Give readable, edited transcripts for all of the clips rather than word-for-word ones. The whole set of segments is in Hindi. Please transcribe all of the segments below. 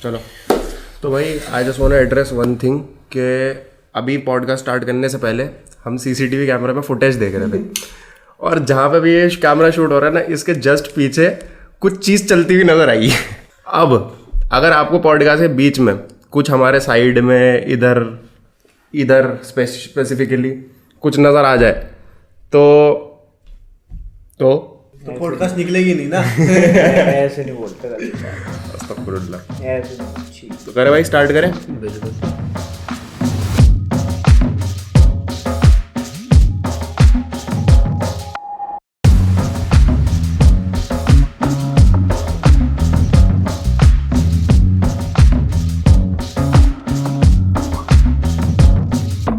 चलो तो भाई I just want to address one thing कि अभी पॉडकास्ट स्टार्ट करने से पहले हम सीसीटीवी कैमरा में फुटेज देख रहे थे और जहाँ पे भी ये कैमरा शूट हो रहा है ना, इसके जस्ट पीछे कुछ चीज़ चलती हुई नजर आई। अब अगर आपको पॉडकास्ट के बीच में कुछ हमारे साइड में इधर इधर स्पेसिफिकली कुछ नज़र आ जाए तो पॉडकास्ट निकलेगी नहीं ना। ऐसे नहीं बोलते ऐसे नहीं। तो करे भाई, स्टार्ट करें।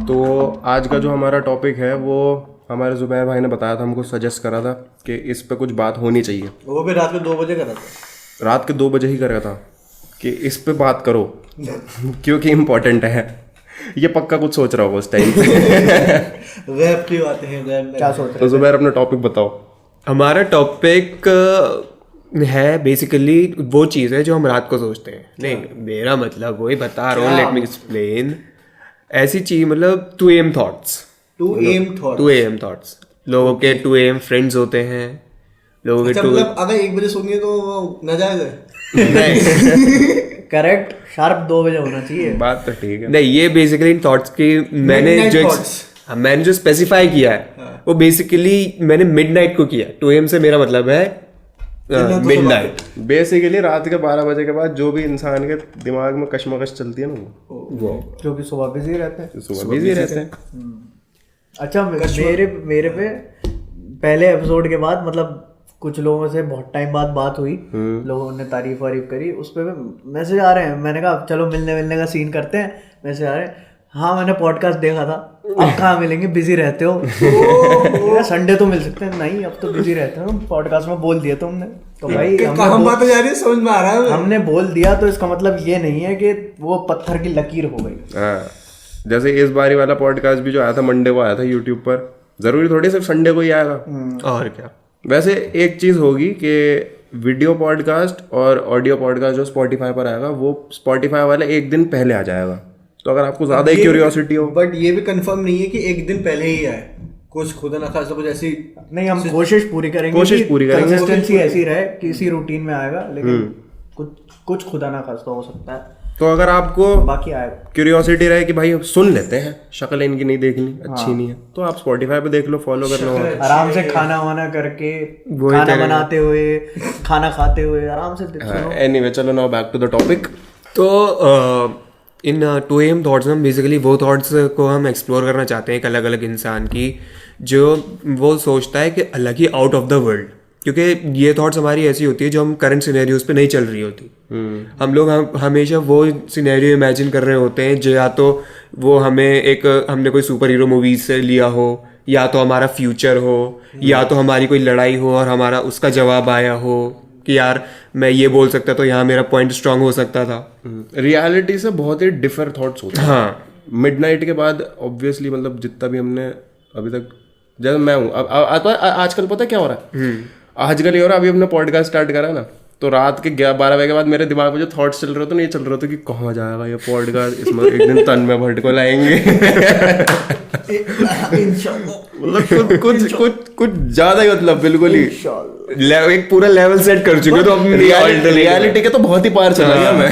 तो आज का जो हमारा टॉपिक है वो हमारे जुबैर भाई ने बताया था, हमको सजेस्ट करा था कि इस पे कुछ बात होनी चाहिए। वो भी रात को 2 बजे करा था। रात के 2 बजे ही करा था कि इस पे बात करो क्योंकि इम्पोर्टेंट है। ये पक्का कुछ सोच रहा होगा उस टाइम पे। रैप की बातें हैं, रैप क्या सोच रहे तो जुबैर अपना टॉपिक बताओ। हमारा टॉपिक है बेसिकली वो चीज़ है जो हम रात को सोचते हैं। नहीं, मेरा मतलब वही बता रहा हूँ, लेट मी एक्सप्लेन। ऐसी चीज मतलब 2 AM थॉट्स। 2 AM थॉट्स लोगों के 2 AM फ्रेंड्स होते हैं लोगों के। मतलब अगर 1 बजे सोनी है तो वो नाजायज है? नहीं, करेक्ट, शार्प 2 बजे होना चाहिए। बात तो ठीक है। नहीं, ये बेसिकली इन थॉट्स की मैंने जो स्पेसिफाई किया है वो बेसिकली मैंने मिडनाइट को किया। 2 AM से मेरा मतलब है मिडनाइट। बेसिकली रात के 12 बजे के बाद जो भी इंसान के दिमाग में कशमकश चलती है ना, वो जो कि सुबह बिजी रहते हैं। सुबह बिजी रहते हैं। अच्छा, मेरे पे पहले एपिसोड के बाद मतलब कुछ लोगों से बहुत टाइम बाद बात हुई, लोगों ने तारीफ वारीफ करी, उस पे मैसेज आ रहे हैं। मैंने कहा चलो मिलने का सीन करते हैं। मैसेज आ रहे हैं, हाँ मैंने पॉडकास्ट देखा था, अब कहाँ मिलेंगे, बिजी रहते हो। संडे तो मिल सकते हैं, नहीं अब तो बिजी रहते हो, पॉडकास्ट में बोल दिया तुमने तो भाई कहाँ बात जा रही है, समझ में आ रहा है। हमने बोल दिया तो इसका मतलब ये नहीं है कि वो पत्थर की लकीर हो गई। हाँ, जैसे इस बारी वाला पॉडकास्ट भी जो आया था मंडे को आया था यूट्यूब पर, जरूरी थोड़ी सिर्फ संडे को ही आएगा। और क्या, वैसे एक चीज होगी कि वीडियो पॉडकास्ट और ऑडियो पॉडकास्ट जो स्पॉटिफाई पर आएगा वो स्पॉटिफाई वाला एक दिन पहले आ जाएगा। तो अगर आपको ज्यादा ही क्यूरियोसिटी हो, बट ये भी कंफर्म नहीं है कि एक दिन पहले ही आए, कुछ खुदा ना खासा कुछ ऐसी नहीं। हम कोशिश पूरी करेंगे, कंसिस्टेंसी ऐसी रहे कि इसी रूटीन में आएगा, लेकिन कुछ खुदा ना खासा हो सकता है। तो अगर आपको बाकी आएगा, क्यूरियोसिटी रहे कि भाई सुन लेते हैं, शक्ल इनकी नहीं देखनी, अच्छी नहीं है, तो आप स्पॉटिफाई पे देख लो, फॉलो कर लो, आराम से खाना वाना करके, खाना बनाते हुए, खाना खाते हुए आराम से सुनो। एनीवे, चलो now back to the topic. तो इन 2 AM थॉट्स में बेसिकली वो थॉट्स को हम एक्सप्लोर करना चाहते हैं, एक अलग अलग इंसान की जो वो सोचता है कि अलग ही आउट ऑफ द वर्ल्ड। क्योंकि ये थॉट्स हमारी ऐसी होती है जो हम करंट सिनेरियोज पे नहीं चल रही होती। हम लोग हमेशा वो सिनेरियो इमेजिन कर रहे होते हैं जो या तो वो हमने कोई सुपर हीरो मूवीज से लिया हो, या तो हमारा फ्यूचर हो, या तो हमारी कोई लड़ाई हो और हमारा उसका जवाब आया हो कि यार मैं ये बोल सकता तो यहाँ मेरा पॉइंट स्ट्रांग हो सकता था। रियलिटी से बहुत ही डिफर थॉट्स होते हैं। हाँ, मिडनाइट के बाद ऑब्वियसली मतलब जितना भी हमने अभी तक, जैसे मैं हूँ आजकल पता क्या हो रहा है, आजकल ये हो रहा है, अभी हमने पॉडकास्ट स्टार्ट करा ना, तो रात के 12 बजे के बाद मेरे दिमाग में जो थॉट्स चल रहे थे ना, ये चल रहे थे कि कहाँ जाएगा ये पॉडकास्ट, इसमें एक दिन तन में भट्ट को लाएंगे। मतलब कुछ ज्यादा ही, मतलब बिल्कुल ही एक पूरा लेवल सेट कर चुके, तो अपनी रियलिटी के तो बहुत ही पार चला गया मैं।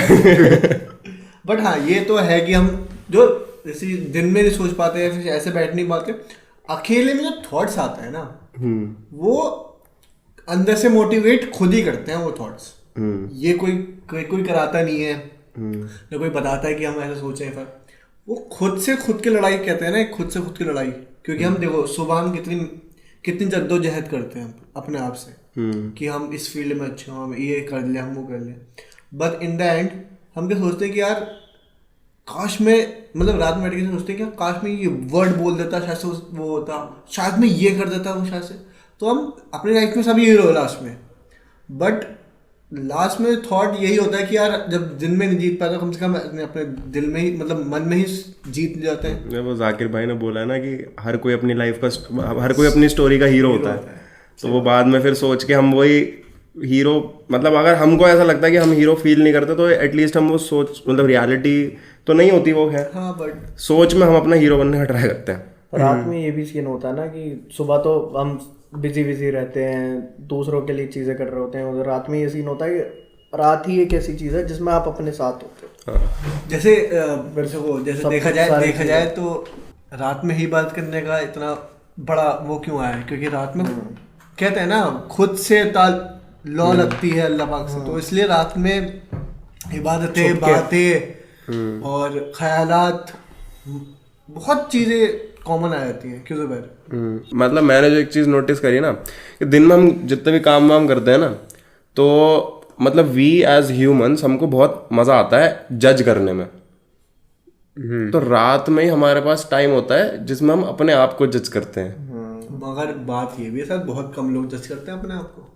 बट हाँ, ये तो है कि हम जो जैसे दिन में नहीं सोच पाते हैं, फिर ऐसे बैठ नहीं पाते, अकेले में जो थॉट्स आते हैं ना, वो अंदर से मोटिवेट खुद ही करते हैं वो थॉट्स। ये कोई कराता नहीं है, ना कोई बताता है कि हम ऐसा सोचें। फिर वो खुद से खुद की लड़ाई कहते हैं ना, खुद से खुद की लड़ाई। क्योंकि हम देखो सुबह हम कितनी जद्दोजहद करते हैं अपने आप से कि हम इस फील्ड में अच्छे हों, हम ये कर लें, हम वो कर लें। बट इन द एंड हम क्या सोचते हैं कि यार काश में, मतलब रात में बैठ के सोचते हैं कि काश में ये वर्ड बोल देता, शायद से वो होता, शायद में ये कर देता वो, शायद से। तो हम अपनी लाइफ में सब हीरो लास्ट में, बट लास्ट में थॉट यही होता है कि यार जब दिन में नहीं जीत पाता, कम से कम अपने दिल में ही, मतलब मन में ही जीत जाते हैं। वो जाकिर भाई ने बोला है ना कि हर कोई अपनी लाइफ का, हर कोई अपनी स्टोरी का हीरो होता है। तो वो बाद में फिर सोच के हम वही हीरो, मतलब अगर हमको ऐसा लगता है कि हम हीरो फील नहीं करते तो एटलीस्ट हम वो सोच, मतलब रियलिटी तो नहीं होती वो, खैर हाँ बट सोच में हम अपना हीरो बनने का ट्राई करते हैं। रात में ये भी सीन होता है ना कि सुबह तो हम बिजी रहते हैं, दूसरों के लिए चीजें कर रहे होते हैं, और रात में ये सीन होता है कि रात ही एक ऐसी चीज है जिसमें आप अपने साथ होते हो। जैसे जैसे देखा जाए तो रात में ही बात करने का इतना बड़ा वो क्यों आया है, क्योंकि रात में कहते हैं ना खुद से लॉ लगती है अल्लाह पाक से, तो इसलिए रात में इबादतें, बातें और ख्यालात, बहुत चीजें कॉमन आ जाती हैं। क्यों ज़ुबैर? मतलब मैंने जो एक चीज़ नोटिस करी ना कि दिन में हम जितने भी काम वाम करते हैं ना, तो मतलब वी एज ह्यूमंस हमको बहुत मज़ा आता है जज करने में। तो रात में ही हमारे पास टाइम होता है जिसमें हम अपने आप को जज करते हैं। मगर बात ये भी है सर, बहुत कम लोग जज करते हैं अपने आप को।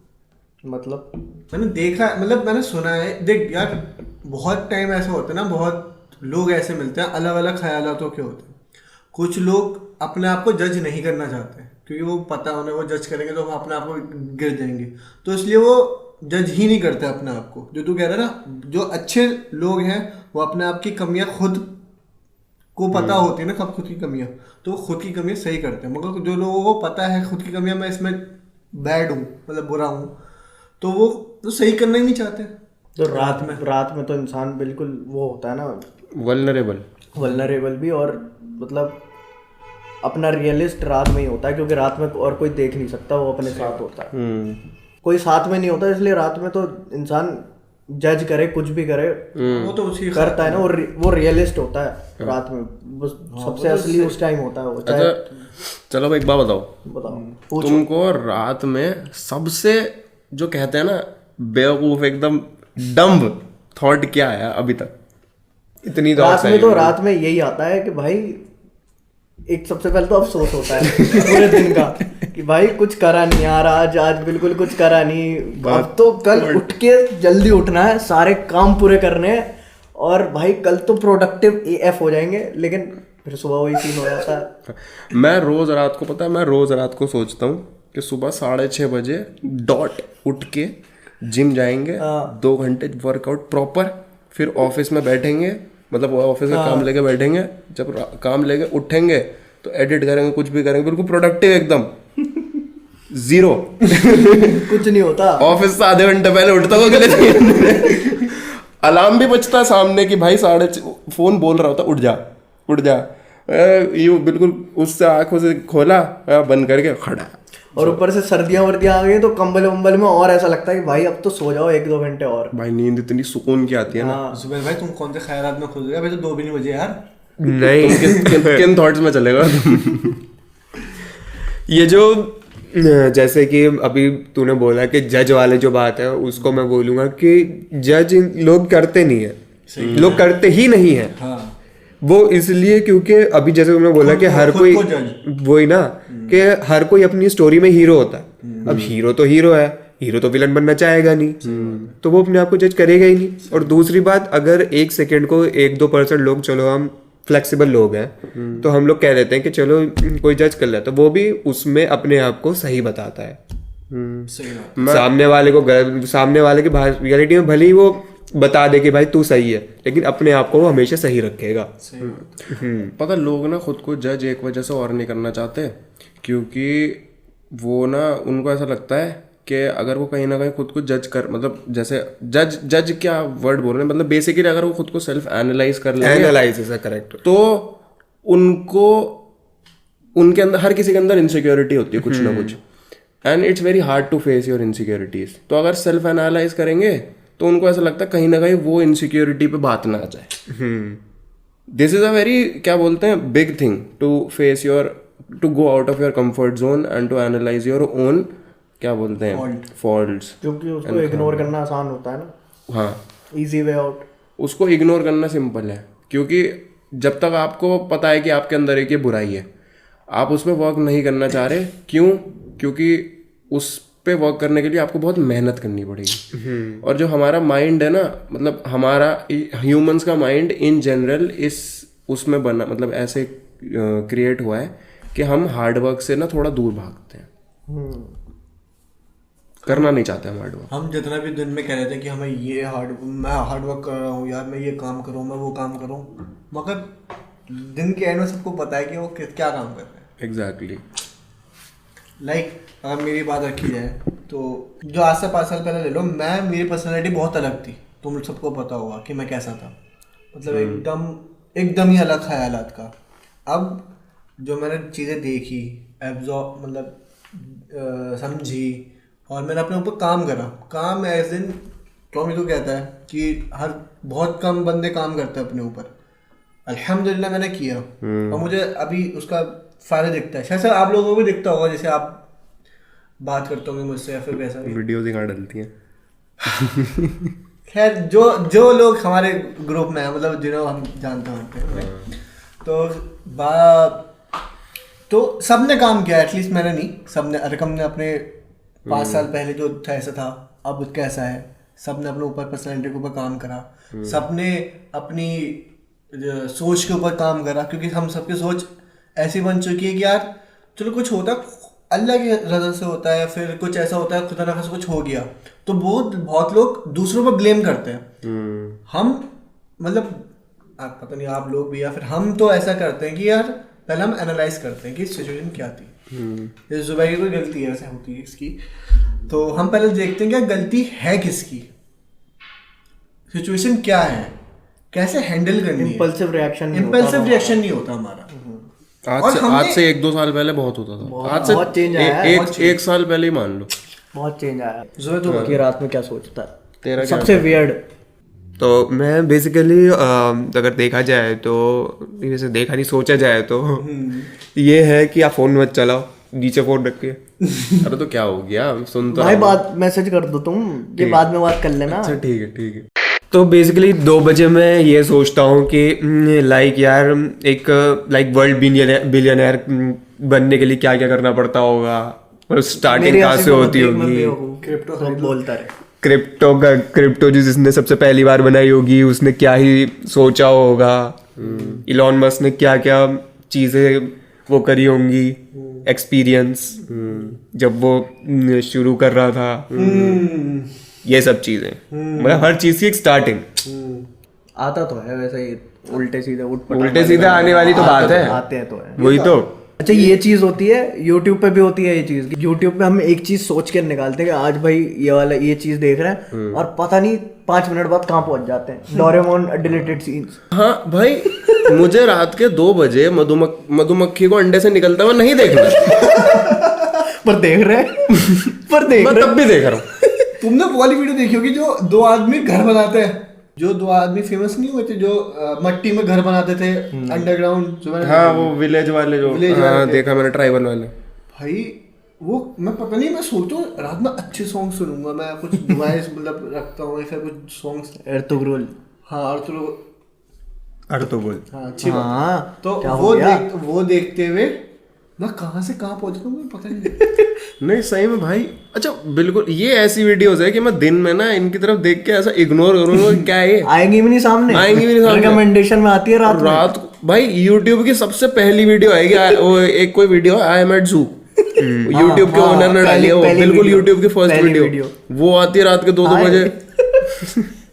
मतलब मैंने देखा, मतलब मैंने सुना है, देख यार बहुत टाइम ऐसा होता है ना, बहुत लोग ऐसे मिलते हैं अलग अलग ख्यालातों के होते हैं। कुछ लोग अपने आप को जज नहीं करना चाहते हैं क्योंकि वो पता है उन्हें वो जज करेंगे तो वो अपने आप को गिर जाएंगे, तो इसलिए वो जज ही नहीं करते अपने आप को। जो तू कह रहा है ना, जो अच्छे लोग हैं वो अपने आप की कमियां खुद को पता होती है ना, कब खुद की कमियां, तो वो खुद की कमियां सही करते हैं। मगर जो लोगों को पता है खुद की कमियां, मैं इसमें बैड हूँ, मतलब बुरा हूँ, तो वो तो सही करना ही नहीं चाहते। तो रात में तो इंसान बिल्कुल वो होता है ना, वल्नरेबल भी, और मतलब अपना रियलिस्ट रात में ही होता है, क्योंकि रात में और कोई देख नहीं सकता, वो अपने साथ होता है, कोई साथ में नहीं होता, इसलिए रात में तो इंसान जज करे कुछ भी करे वो तो उसी करता है ना, वो रियलिस्ट होता है रात में, सबसे असली उस टाइम होता है वो। अच्छा चलो भाई एक बात बताओ, तुमको रात में सबसे जो कहते हैं ना बेवकूफ, एकदम डम्ब थॉट क्या है अभी तक? इतनी रात में यही आता है कि भाई एक सबसे पहले तो अफसोस होता है पूरे दिन का कि भाई कुछ करा नहीं यार, आज बिल्कुल कुछ करा नहीं, अब तो कल उठ के जल्दी उठना है, सारे काम पूरे करने हैं, और भाई कल तो प्रोडक्टिव AF हो जाएंगे, लेकिन फिर सुबह वही सीन हो जाता है। मैं रोज रात को सोचता हूँ कि सुबह 6:30 बजे डॉट उठ के जिम जाएंगे, 2 घंटे वर्कआउट प्रॉपर, फिर ऑफिस में बैठेंगे, मतलब ऑफिस में काम लेके बैठेंगे, जब काम लेके उठेंगे तो एडिट करेंगे, कुछ भी करेंगे, बिल्कुल प्रोडक्टिव एकदम 0 कुछ नहीं होता। ऑफिस से आधे घंटे पहले उठता हूँ, अगले अलार्म भी बजता है सामने कि भाई फोन बोल रहा होता उठ जा, यूं बिल्कुल उससे आंखों से खोला, बंद करके खड़ा। और ऊपर से सर्दियां वर्दियां आ गई तो कंबल वंबल में और ऐसा लगता है कि भाई अब तो सो जाओ 1-2 घंटे और। भाई नींद इतनी सुकून की आती है ना। जुबैर भाई तुम कौन से ख्यालात में खुल गए? अभी तो 2 भी नहीं बजे यार। नहीं किन थॉट्स में चलेगा? ये जो जैसे कि अभी तूने बोला कि जज वाले जो बात है, उसको मैं बोलूंगा कि जज लोग करते नहीं है, लोग करते ही नहीं है। हाँ। वो इसलिए क्योंकि अभी जैसे तुमने बोला कि हर कोई वही ना कि हर कोई अपनी स्टोरी में हीरो होता है। अब हीरो तो विलन बनना चाहेगा नहीं, तो वो अपने आप को जज करेगा ही नहीं। और दूसरी बात, अगर 1 सेकेंड को 1-2% लोग, चलो हम फ्लेक्सिबल लोग हैं, तो हम लोग कह देते हैं कि चलो कोई जज कर ले, तो वो भी उसमें अपने आप को सही बताता है। सामने वाले के रियलिटी में भले ही वो बता दे कि भाई तू सही है, लेकिन अपने आप को वो हमेशा सही रखेगा। पता लोग ना खुद को जज एक वजह से और नहीं करना चाहते, क्योंकि वो ना उनको ऐसा लगता है कि अगर वो कहीं ना कहीं खुद को जज कर, मतलब जैसे जज क्या वर्ड बोल रहे हैं, मतलब बेसिकली अगर वो खुद को सेल्फ एनालाइज कर ले, एनालाइज इज करेक्ट, तो उनको उनके अंदर, हर किसी के अंदर इनसिक्योरिटी होती है कुछ ना कुछ, and it's very hard to face your insecurities. तो अगर सेल्फ एनालाइज करेंगे तो उनको ऐसा लगता है कहीं ना कहीं वो इनसिक्योरिटी पे बात ना आ जाए। दिस इज अ वेरी, क्या बोलते हैं, big thing to face your, to go out of your comfort zone and to analyse your own, क्या बोलते हैं, फॉल्ट्स, क्योंकि उसको इग्नोर करना आसान होता है ना। हाँ, इजी वे आउट। उसको इग्नोर करना सिंपल है, क्योंकि जब तक आपको पता है कि आपके अंदर एक ये बुराई है, आप उस पर वर्क नहीं करना चाह रहे। क्यों? क्योंकि उस पे वर्क करने के लिए आपको बहुत मेहनत करनी पड़ेगी। और जो हमारा माइंड है ना, मतलब हमारा ह्यूमंस का माइंड इन जनरल इस उसमें बना, मतलब ऐसे क्रिएट हुआ है कि हम हार्ड वर्क से ना थोड़ा दूर भागते हैं। करना नहीं चाहते हम हार्ड वर्क। हम जितना भी दिन में कह रहे थे कि हमें ये मैं हार्ड वर्क कर रहा हूँ यार, मैं ये काम करूँ, मैं वो काम करूँ, मगर दिन के एंड में सबको पता है कि वो क्या काम कर रहे हैं। एग्जैक्टली। लाइक अगर मेरी बात रखी जाए तो जो आज से 5 साल पहले ले लो, मेरी पर्सनैलिटी बहुत अलग थी, तुम सबको पता होगा कि मैं कैसा था, मतलब एकदम ही अलग ख्यालात का। अब जो मैंने चीज़ें देखी, एब्जॉर्ब मतलब समझी, और मैंने अपने ऊपर काम करा। काम एज इन टॉमी तो कहता है कि बहुत कम बंदे काम करते हैं अपने ऊपर, अल्हम्दुलिल्लाह मैंने किया और मुझे अभी उसका फ़ायदा दिखता है। शायद आप लोगों को भी दिखता होगा, जैसे आप बात करते होंगे मुझसे या फिर वैसा भी वीडियोस ही कहाँ डलती हैं। खैर जो लोग हमारे ग्रुप में हैं, मतलब जिन्हें हम जानते हैं, तो सबने काम किया, एटलीस्ट मैंने नहीं, सबने। अरकम ने अपने 5 साल पहले जो था ऐसा था, अब कैसा है, सबने अपने ऊपर पर्सनैलिटी के ऊपर काम करा, सबने अपनी सोच के ऊपर काम करा, क्योंकि हम सबकी सोच ऐसी बन चुकी है कि यार चलो कुछ होता अल्लाह की रज़ा से होता है, फिर कुछ ऐसा होता है खुदा ना खास्ता कुछ हो गया तो बहुत लोग दूसरों पर ब्लेम करते हैं। हम मतलब पता नहीं आप लोग भी, या फिर हम तो ऐसा करते हैं कि यार पहले हम एनालाइज करते हैं कि सिचुएशन क्या थी, जैसे जुबैर की कोई गलती है ऐसे होती है इसकी, तो हम पहले देखते हैं क्या गलती है किसकी, सिचुएशन क्या है, कैसे हैंडल करनी है। इम्पल्सिव रिएक्शन नहीं होता हमारा। आज से 1-2 साल पहले बहुत होता था, आज से बहुत चेंज आया है, एक साल पहले ही मान लो बहुत चेंज आया। जुबैर की रात में क्या सोचता है तेरा सबसे वियर्ड? तो मैं बेसिकली अगर देखा जाए तो, वैसे देखा नहीं सोचा जाए तो ये है कि आप फ़ोन मत चलाओ, नीचे फ़ोन रख के। अरे तो क्या हो गया, सुन तो भाई बात मैसेज कर दो तुम, ये बाद में बात कर लेना। अच्छा ठीक है। तो बेसिकली 2 बजे मैं ये सोचता हूँ कि लाइक यार एक वर्ल्ड बिलियनर बनने के लिए क्या क्या करना पड़ता होगा, और स्टार्टिंग कहाँ से होती होगी। क्रिप्टो बोलता रहे, क्रिप्टो जिसने सबसे पहली बार बनाई होगी उसने क्या ही सोचा होगा, इलॉन मस्क ने क्या क्या चीजें वो करी होंगी, एक्सपीरियंस जब वो शुरू कर रहा था, ये सब चीजें, मतलब हर चीज की एक स्टार्टिंग आता तो है वैसे ही, उल्टे सीधे आने वाली तो बात है, आते हैं तो है वही तो। अच्छा ये चीज होती है YouTube पे भी होती है ये चीज। YouTube पे हम एक चीज सोच कर निकालते हैं कि आज भाई ये चीज देख रहे हैं, और पता नहीं 5 मिनट बाद कहाँ पहुंच जाते हैं, डोरेमोन डिलीटेड सीन्स। हाँ भाई, मुझे रात के 2 बजे मधुमक्खी को अंडे से निकलता हुआ नहीं देखना। पर देख रहे मैं तब भी देख रहा हूँ। तुमने वो वाली वीडियो देखी होगी जो 2 आदमी घर बनाते हैं, जो 2 आदमी फेमस नहीं हुए थे, जो मट्टी में घर बनाते थे अंडरग्राउंड। हाँ वो विलेज वाले जो, हाँ देखा मैंने, ट्राइबल वाले। भाई वो मैं पता नहीं, मैं सोचता हूँ रात में अच्छे सॉन्ग सुनूंगा, मैं कुछ डिवाइस मतलब रखता हूँ, फिर कुछ सॉन्ग्स। अर्तुगरुल, हाँ अर्तुगरुल, हाँ अच्छी बात। तो वो देखते हुए मैं कहाँ से कहाँ पहुंच गया मुझे पता नहीं। नहीं सही में भाई। अच्छा बिल्कुल, ये ऐसी वीडियोस है कि मैं दिन में ना इनकी तरफ देख के ऐसा इग्नोर करूंगा, क्या है आएंगी भी नहीं सामने, रिकमेंडेशन में आती है रात भाई। यूट्यूब की सबसे पहली वीडियो आएगी, एक कोई वीडियो आई एम एट जू, यूट्यूब के ओनर ने डाली है वो, बिल्कुल यूट्यूब की फर्स्ट वीडियो वो आती है रात के 2-2 बजे।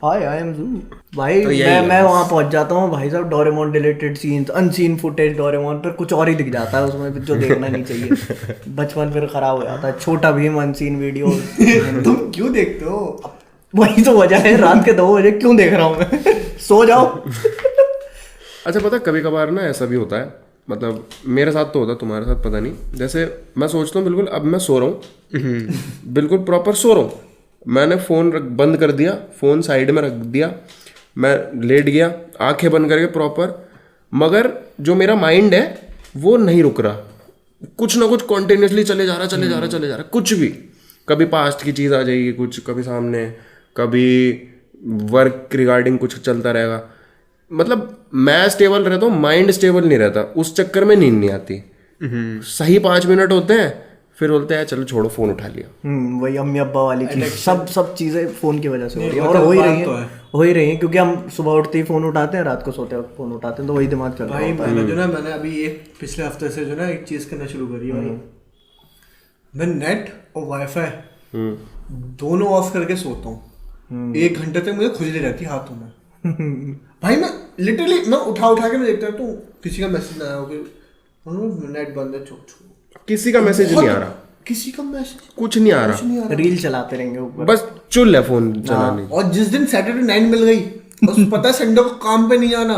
हाय आई एम जू भाई, तो मैं वहां पहुंच जाता हूँ भाई साहब, Doraemon deleted scenes, unseen footage Doraemon पर कुछ और ही दिख जाता है उसमें जो देखना नहीं चाहिए। बचपन फिर खराब हो जाता है। छोटा भीम अनसीन वीडियो। तुम क्यों देखते हो? वही तो वजह है, रात के 2 बजे क्यों देख रहा हूँ मैं, सो जाओ। अच्छा पता, कभी कभार ना ऐसा भी होता है, मतलब मेरे साथ तो होता, तुम्हारे साथ पता नहीं। जैसे मैं सोचता हूँ बिल्कुल अब मैं सो रहा हूँ, बिल्कुल प्रॉपर सो रहा हूँ, मैंने फ़ोन बंद कर दिया, फ़ोन साइड में रख दिया, मैं लेट गया आंखें बंद करके प्रॉपर, मगर जो मेरा माइंड है वो नहीं रुक रहा, कुछ ना कुछ कॉन्टिन्यूसली चले जा रहा, कुछ भी, कभी पास्ट की चीज़ आ जाएगी कुछ, कभी सामने, कभी वर्क रिगार्डिंग कुछ चलता रहेगा। मतलब मैं स्टेबल रहता हूँ, माइंड स्टेबल नहीं रहता, उस चक्कर में नींद नहीं आती। सही 5 मिनट होते हैं, फिर बोलते हैं चलो छोड़ो, फोन उठा लिया। वही अम्मी अब्बा वाली चीज, सब चीजें फोन की वजह से हो रही है, और हो ही रही है क्योंकि हम सुबह उठते ही फोन उठाते हैं, रात को सोते वक्त फोन उठाते हैं, तो वही दिमाग चल रहा है। भाई जो ना मैंने अभी एक पिछले हफ्ते से जो ना एक चीज करना शुरू करी है, मैं नेट और वाईफाई दोनों ऑफ करके सोता हूँ। 1 घंटे तक मुझे खुजली रहती है हाथों में। भाई मैं लिटरली मैं उठा के मैं देखता हूँ किसी का मैसेज आया हो कि नेट बंद है, किसी का मैसेज नहीं आ रहा, किसी का मैसेज कुछ नहीं आ रहा, रील चलाते रहेंगे ऊपर, बस चुल है फोन चलाने। और जिस दिन सैटरडे नाइट मिल गई बस पता है संडे को काम पे नहीं आना।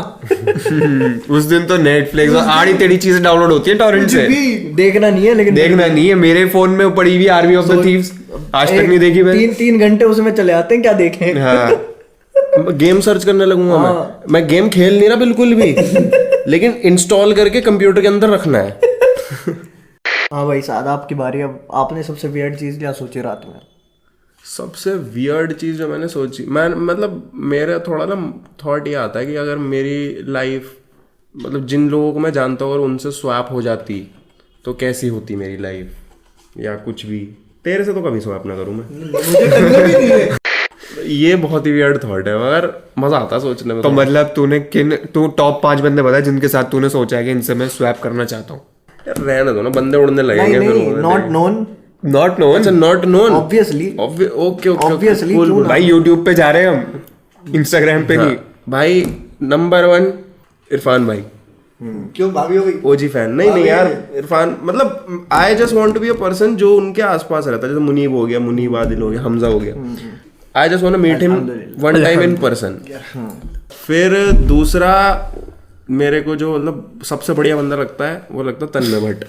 उस दिन तो नेटफ्लिक्स और आड़ी टेढ़ी चीजें डाउनलोड होती है टॉरेंट से। देखना नहीं है, लेकिन देखना नहीं है। मेरे फोन में पड़ी हुई आर्मी ऑफ द थीव्स, आज तक नहीं देखी मैंने। 3 घंटे उसमें चले आते हैं, क्या देखें। हाँ गेम सर्च करने लगूंगा मैं गेम खेल नहीं रहा बिल्कुल भी, लेकिन इंस्टॉल करके कंप्यूटर के अंदर रखना है। हाँ भाई सादा, आपकी बारी। अब आपने सबसे वियर्ड चीज क्या सोची रात में? सबसे वियर्ड चीज जो मैंने सोची, मैं मतलब मेरा थोड़ा ना थॉट ये आता है कि अगर मेरी लाइफ मतलब जिन लोगों को मैं जानता हूँ अगर उनसे स्वैप हो जाती तो कैसी होती मेरी लाइफ, या कुछ भी। तेरे से तो कभी स्वैप ना करूँ मैं, मुझे करना भी नहीं है। ये बहुत ही वियर्ड थॉट है, मगर मजा आता है सोचने में। तो मतलब तू टॉप 5 बंदे बता जिनके साथ तूने सोचा है कि इनसे मैं स्वैप करना चाहता हूँ। यार रहने दो ना, बंदे उड़ने लगेंगे फिर। Not known. Not known. अच्छा not known, obviously okay Obviously, क्यों ना? भाई यूट्यूब पे जा रहे हैं हम, इंस्टाग्राम पे नहीं। भाई नंबर 1 इरफान भाई, क्यों भाभी हो गई? OG fan. नहीं यार, इरफान मतलब I just want to be a person जो उनके आसपास रहता है। जैसे मुनीब हो गया, मुनीब आदिल हो गया, हमजा हो गया। I just want to meet him one time in person. फिर दूसरा मेरे को जो मतलब सबसे बढ़िया बंदा लगता है वो लगता है तन्मय भट्ट।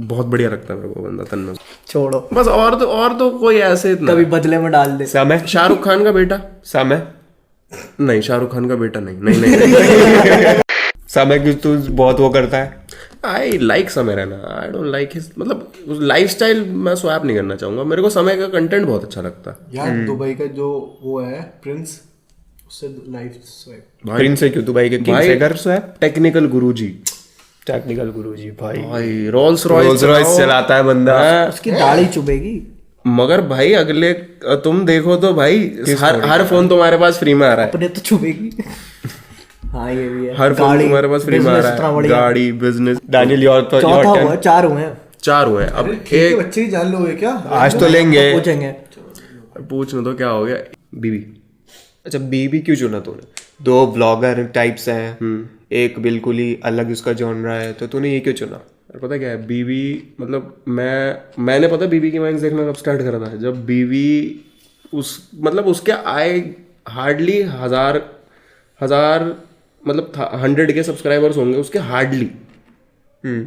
बहुत बढ़िया लगता है मेरे को बंदा तन्मय। छोड़ो बस और तो कोई ऐसे इतना। कभी बदले में डाल दे। समय, शाहरुख खान का बेटा। समय नहीं, शाहरुख खान का बेटा नहीं। समय की तू बहुत वो करता है। आई लाइक समय रहना, आई डोंट लाइक हिज मतलब लाइफ स्टाइल। मैं स्वैप नहीं करना चाहूंगा, मेरे को समय का कंटेंट बहुत अच्छा लगता है यार। दुबई का जो वो है प्रिंस, उससे लाइफ स्वैप। प्रिंस है क्यों? दुबई के किंग से कर स्वैप। टेक्निकल गुरुजी भाई रोल्स रॉयस चलाता है बंदा। उसकी दाढ़ी चुभेगी। मगर भाई अगले तुम देखो तो भाई हर फोन तुम्हारे पास फ्री में आ रहा है। अपने तो चुभेगी। हाँ ये भी है। हर फोन तुम्हारे पास फ्री में आ रहा है। गाड़ी, बिजनेस। दानियल चौथा हुआ, 4 हुए हैं। 4 हुए हैं। अब एक बच्चे ही जान लोगे क्या? आज तो लेंगे, पूछेंगे। पूछना तो क्या हो गया। बीबी। अच्छा बीबी क्यों चुना तूने? 2 ब्लॉगर टाइप्स हैं, एक बिल्कुल ही अलग उसका जॉनरा है, तो तूने ये क्यों चुना? पता क्या है, बीबी मतलब मैंने पता बीबी की मैंने देखना कब स्टार्ट करा था, जब बीबी मतलब उसके आए हार्डली हजार मतलब 100 के सब्सक्राइबर्स होंगे उसके हार्डली।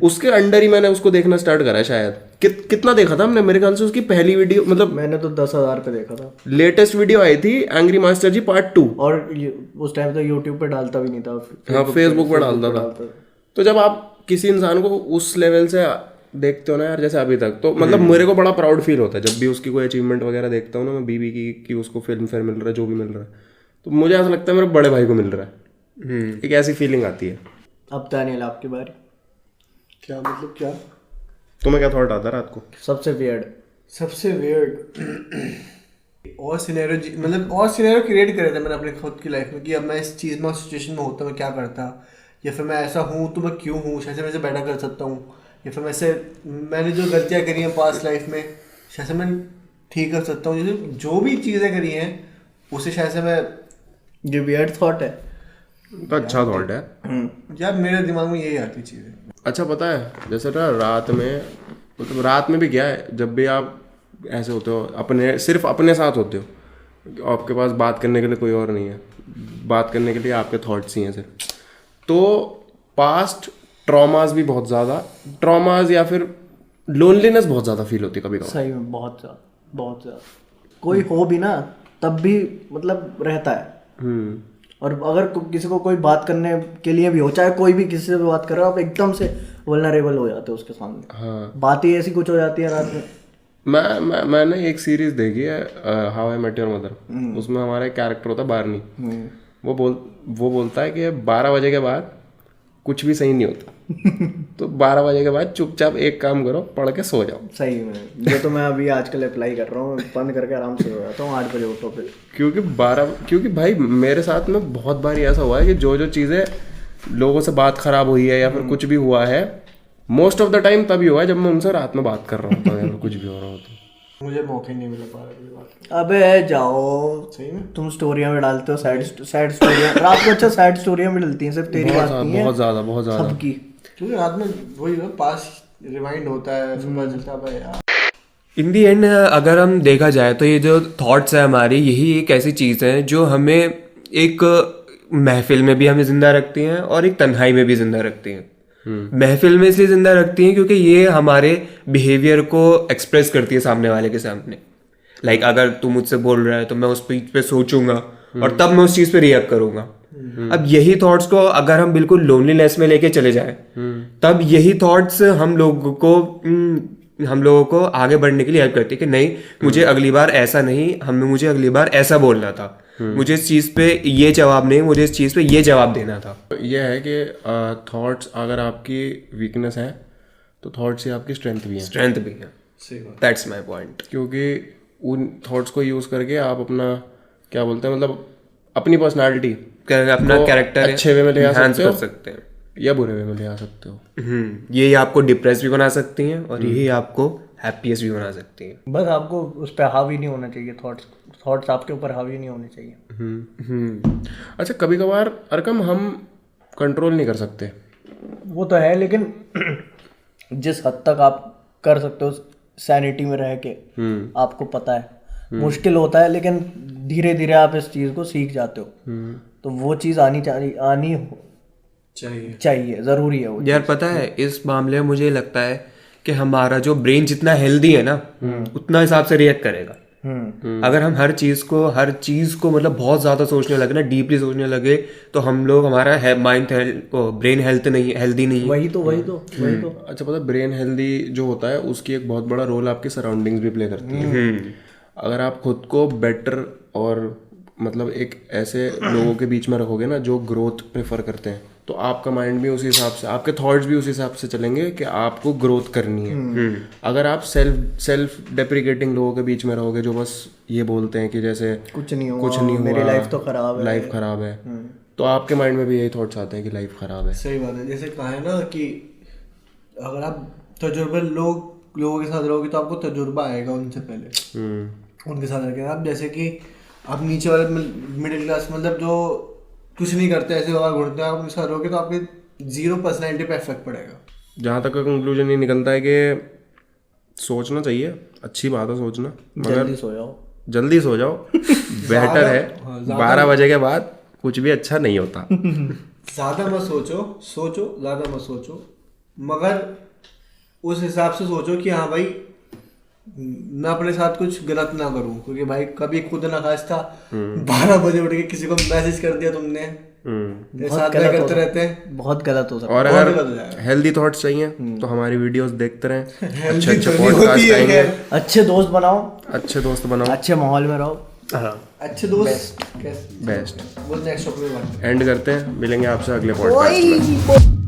उसके अंडर ही मैंने उसको देखना स्टार्ट करा है शायद। कितना देखा था हमने? मेरे ख्याल से उसकी पहली वीडियो मतलब मैंने तो 10,000 पे देखा था। लेटेस्ट वीडियो आई थी एंग्री मास्टर जी पार्ट 2, और उस टाइम तो यूट्यूब पे डालता भी नहीं था। हाँ फेसबुक पर डालता था। तो जब आप किसी इंसान को उस लेवल से देखते हो ना यार, जैसे अभी तक, तो मतलब मेरे को बड़ा प्राउड फील होता है जब भी उसकी कोई अचीवमेंट वगैरह देखता हूँ ना मैं बीबी की, कि उसको फिल्म फेयर मिल रहा है, जो भी मिल रहा है, तो मुझे ऐसा लगता है मेरे बड़े भाई को मिल रहा है। एक ऐसी फीलिंग आती है। अब दानियल आपकी बारी। क्या मतलब क्या? तुम्हें क्या थॉट आता है रात को? सबसे वियर्ड और सिनेरियो मतलब और सिनेरियो क्रिएट करे थे मैंने अपने खुद की लाइफ में कि अब मैं इस चीज़ में सिचुएशन में होता मैं क्या करता, या फिर मैं ऐसा हूँ तो मैं क्यों हूँ, शायद मैं बेटर कर सकता हूँ, या फिर मैंने जो गलतियाँ करी हैं पास्ट लाइफ में शायद मैं ठीक कर सकता हूँ। जैसे जो भी चीज़ें करी हैं उसे शायद से मैं, ये वियर्ड थॉट है तो अच्छा थॉट है यार, मेरे दिमाग में यही आती चीज़ें। अच्छा पता है जैसे ना रात में, मतलब रात में भी क्या है, जब भी आप ऐसे होते हो सिर्फ अपने साथ होते हो, आपके पास बात करने के लिए कोई और नहीं है, बात करने के लिए आपके थॉट्स ही हैं सिर्फ, तो पास्ट ट्रॉमास भी बहुत ज़्यादा या फिर लोनलीनेस बहुत ज़्यादा फील होती है कभी कभी। सही में बहुत ज़्यादा कोई हो भी ना तब भी मतलब रहता है। और अगर किसी को कोई बात करने के लिए भी हो, चाहे कोई भी किसी से भी बात कर रहा हो, आप एकदम से वल्नरेबल हो जाते हो उसके सामने। हाँ। बात ही ऐसी कुछ हो जाती है रात में। मैंने एक सीरीज देखी है how I met your mother, उसमें हमारा एक कैरेक्टर होता है बार्नी। वो बोलता है कि 12 बजे के बाद कुछ भी सही नहीं होता तो 12 बजे के बाद चुपचाप एक काम करो, पढ़ के सो जाओ। सही में ये तो मैं अभी आजकल अप्लाई कर रहा हूँ, बंद करके आराम से सो जाता हूँ, 8 बजे उठो फिर। क्योंकि भाई मेरे साथ में बहुत बार ऐसा हुआ है कि जो चीज़ें लोगों से बात खराब हुई है या फिर कुछ भी हुआ है, मोस्ट ऑफ द टाइम तभी हुआ है जब मैं उनसे रात में बात कर रहा होता हूँ या फिर कुछ भी हो रहा होता है। मुझे मौके नहीं मिला पा रहा बात। अबे जाओ, सही में तुम स्टोरियां में डालते हो सैड स्टोरियां रात को। अच्छा सैड स्टोरियां भी डलती हैं, सिर्फ तेरी बात नहीं है, बहुत ज्यादा सबकी। क्योंकि रात में वही पास रिवाइंड होता है, सुबह चलता है यार। इन दी एंड अगर हम देखा जाए तो ये जो थॉट्स है हमारी, यही एक ऐसी चीज़ है जो हमें एक महफिल में भी हमें जिंदा रखती हैं और एक तन्हाई में भी जिंदा रखती हैं। महफिल में इसलिए जिंदा रखती हैं क्योंकि ये हमारे बिहेवियर को एक्सप्रेस करती है सामने वाले के सामने। लाइक अगर तू मुझसे बोल रहा है तो मैं उस चीज पे सोचूंगा और तब मैं उस चीज पे रिएक्ट करूंगा। अब यही थॉट्स को अगर हम बिल्कुल लोनलीनेस में लेके चले जाएं, तब यही थॉट्स हम लोगों को आगे बढ़ने के लिए हेल्प करती है कि नहीं, मुझे अगली बार ऐसा नहीं, मुझे अगली बार ऐसा बोलना था, मुझे इस चीज पे ये जवाब नहीं, मुझे इस चीज पे ये जवाब देना था। यह है कि थॉट्स अगर आपकी वीकनेस है तो थॉट्स ही आपकी स्ट्रेंथ भी है। स्ट्रेंथ भी है, दैट्स माय पॉइंट। क्योंकि उन थॉट्स को यूज करके आप अपना क्या बोलते हैं, मतलब अपनी पर्सनालिटी, अपना कैरेक्टर अच्छे वे में ले आ कर सकते हैं या बुरे वे में ले आ सकते हो। ये आपको डिप्रेस भी बना सकती हैं और यही आपको हैप्पीएस्ट भी बना सकती हैं। बस आपको उस पर हावी नहीं होना चाहिए, थॉट्स आपके ऊपर हावी नहीं होने चाहिए। अच्छा, कभी कभार अरकम हम कंट्रोल नहीं कर सकते, वो तो है, लेकिन जिस हद तक आप कर सकते हो सैनिटी में रह के, आपको पता है मुश्किल होता है, लेकिन धीरे धीरे आप इस चीज को सीख जाते हो। तो वो चीज आनी चाहिए, जरूरी है वो। यार पता है, इस मामले में मुझे लगता है कि हमारा जो ब्रेन जितना हेल्दी है ना, उतना हिसाब से रिएक्ट करेगा। अगर हम हर चीज को मतलब बहुत ज्यादा सोचने लगे ना, डीपली सोचने लगे, तो हम लोग हमारा माइंड ब्रेन हेल्दी नहीं। वही तो अच्छा पता है, ब्रेन हेल्दी जो होता है उसकी एक बहुत बड़ा रोल आपकी सराउंडिंग्स भी प्ले करती है। अगर आप खुद को बेटर और मतलब एक ऐसे लोगों के बीच में रखोगे ना जो ग्रोथ प्रेफर करते हैं, तो आपका माइंड भी उसी हिसाब से, आपके थॉट्स भी उसी हिसाब से चलेंगे कि आपको ग्रोथ करनी है। अगर आप सेल्फ डेप्रिकेटिंग लोगों के बीच में रहोगे जो बस ये बोलते हैं कि जैसे कुछ नहीं हुआ, मेरी लाइफ तो खराब है, तो आपके माइंड में भी यही थॉट्स आते हैं कि लाइफ खराब है। सही बात है। जैसे कहा है ना कि अगर आप तजुर्बे लोगों के साथ रहोगे तो आपको तजुर्बा आएगा उनसे पहले, उनके साथ रहोगे आप। जैसे कि आप नीचे वाले मिडिल क्लास, मतलब जो कुछ नहीं करते, ऐसे बाहर घूमते हैं, आप उनके साथ रहोगे तो आपके 0 पर्सनैलिटी पे इफेक्ट पड़ेगा। जहाँ तक का कंक्लूजन ये निकलता है कि सोचना चाहिए, अच्छी बात है सोचना, मगर जल्दी सो जाओ बेहतर है। 12 बजे के बाद कुछ भी अच्छा नहीं होता। ज़्यादा मत सोचो, ज़्यादा मत सोचो, मगर उस हिसाब से सोचो कि हाँ भाई मैं अपने साथ कुछ गलत ना करूं, क्योंकि भाई कभी खुद ना खास्ता 12 बजे उठ के किसी को मैसेज कर दिया तुमने, साथ में करते रहते हैं, बहुत गलत हो सकता है। और अगर हेल्दी थॉट्स चाहिए तो हमारी वीडियोस देखते रहें, अच्छे पॉडकास्ट आएंगे, अच्छे दोस्त बनाओ, अच्छे माहौल में रहो। अच्छे दोस्त बेस्ट। वो नेक्स्ट टॉपिक में एंड करते हैं, मिलेंगे आपसे अगले पॉडकास्ट में।